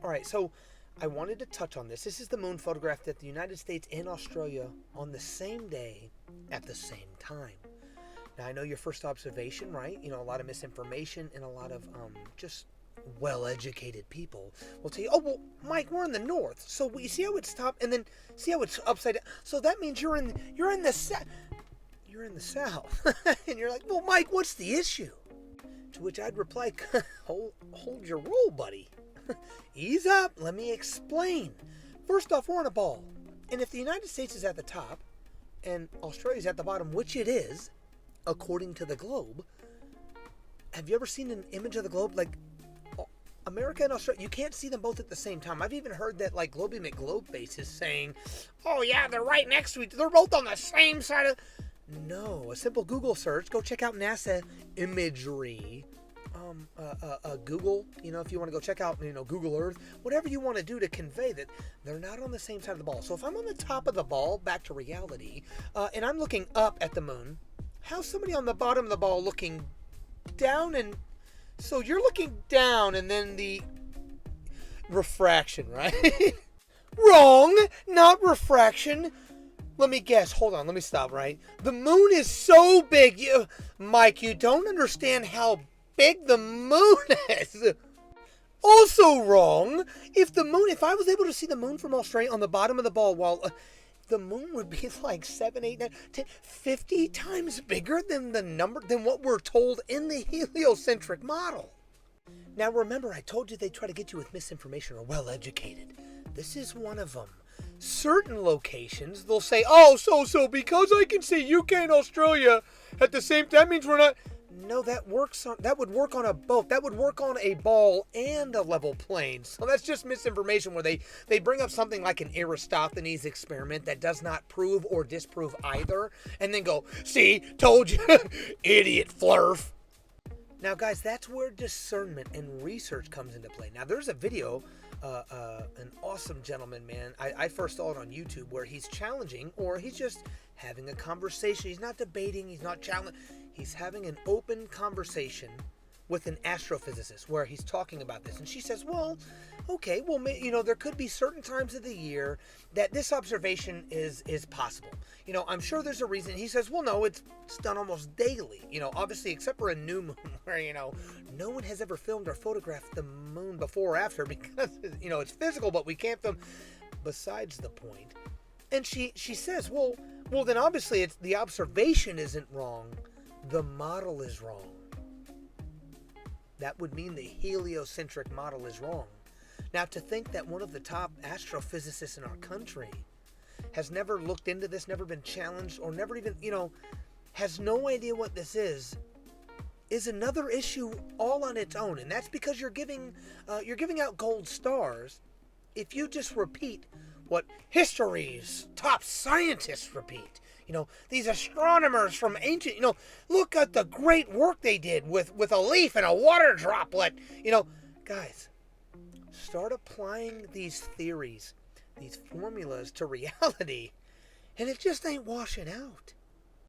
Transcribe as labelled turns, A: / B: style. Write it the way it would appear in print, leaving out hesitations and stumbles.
A: All right, so I wanted to touch on this. This is the moon photographed at the United States and Australia on the same day at the same time. Now, I know your first observation, right? A lot of misinformation and a lot of just well-educated people will tell you, oh, well, Mike, we're in the north. So you see how it's top and then see how it's upside down. So that means you're in the south. You're in the south. And you're like, well, Mike, what's the issue? To which I'd reply, hold your roll, buddy. Ease up, let me explain. First off, we're on a ball. And if the United States is at the top and Australia's at the bottom, which it is, according to the globe, have you ever seen an image of the globe? Like, America and Australia, you can't see them both at the same time. I've even heard that, like, Globey McGlobe is saying, oh yeah, they're right next to each other. They're both on the same side of... No, a simple Google search. Go check out NASA imagery. Google, if you want to go check out, Google Earth, whatever you want to do to convey that they're not on the same side of the ball. So if I'm on the top of the ball, back to reality, and I'm looking up at the moon, how's somebody on the bottom of the ball looking down? And so you're looking down and then the refraction, right? Wrong, not refraction. Let me guess. Hold on. Let me stop, right? The moon is so big. Mike, you don't understand how big the moon is. Also wrong. If I was able to see the moon from Australia on the bottom of the ball, while the moon would be like 7, 8, 9, 10, 50 times bigger than what we're told in the heliocentric model. Now remember, I told you they try to get you with misinformation or well-educated. This is one of them. Certain locations, they'll say, oh, so because I can see UK and Australia at the same time, that means we're not... No, that would work on a boat. That would work on a ball and a level plane. So that's just misinformation where they bring up something like an Aristophanes experiment that does not prove or disprove either, and then go, see, told you, idiot flurf. Now, guys, that's where discernment and research comes into play. Now, there's a video, an awesome gentleman, man. I first saw it on YouTube where he's challenging, or he's just having a conversation. He's not debating. He's not challenging. He's having an open conversation with an astrophysicist where he's talking about this. And she says, well, okay, well, there could be certain times of the year that this observation is possible. I'm sure there's a reason. He says, well, no, it's done almost daily. Obviously, except for a new moon where, no one has ever filmed or photographed the moon before or after because, it's physical, but we can't film. Besides the point. And she says, well, then obviously the observation isn't wrong. The model is wrong. That would mean the heliocentric model is wrong. Now, to think that one of the top astrophysicists in our country has never looked into this, never been challenged, or never even, has no idea what this is another issue all on its own. And that's because you're giving out gold stars if you just repeat what history's top scientists repeat. These astronomers from ancient, look at the great work they did with a leaf and a water droplet. Guys, start applying these theories, these formulas to reality, and it just ain't washing out.